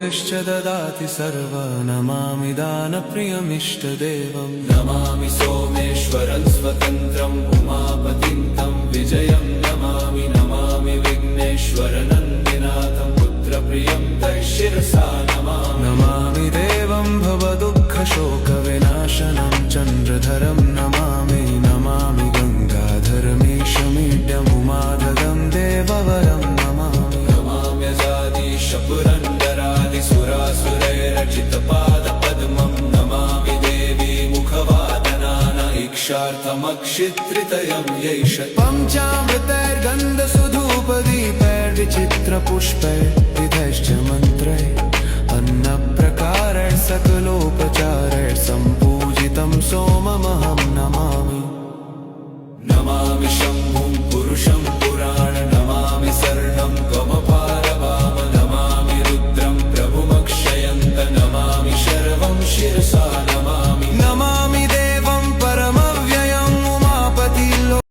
ददाति सर्व नमामि दानप्रियमिष्टदेवं नमामि सोमेश्वरं स्वतन्त्रम् उमापतिं तं विजयं नमामि नमामि विघ्नेश्वरनन्दिनाथं पुत्रप्रियं तैशिरसा नमामि देवं भवदुःखशोकविनाशनं चन्द्रधरं नमामि नमामि गङ्गाधरमीशमीड्यमुमाधगं देववरं नमामि नमाम्यजादिशपुरन्दरादिसुरासुरैरचितपादपद्मं नमामि देवी मुखवादनान इक्षार्थमक्षित्रितयं यैष पञ्चामृतैर्गन्धसुधूपदीपैर्विचित्रपुष्पैर्विधैश्च मन्त्रैः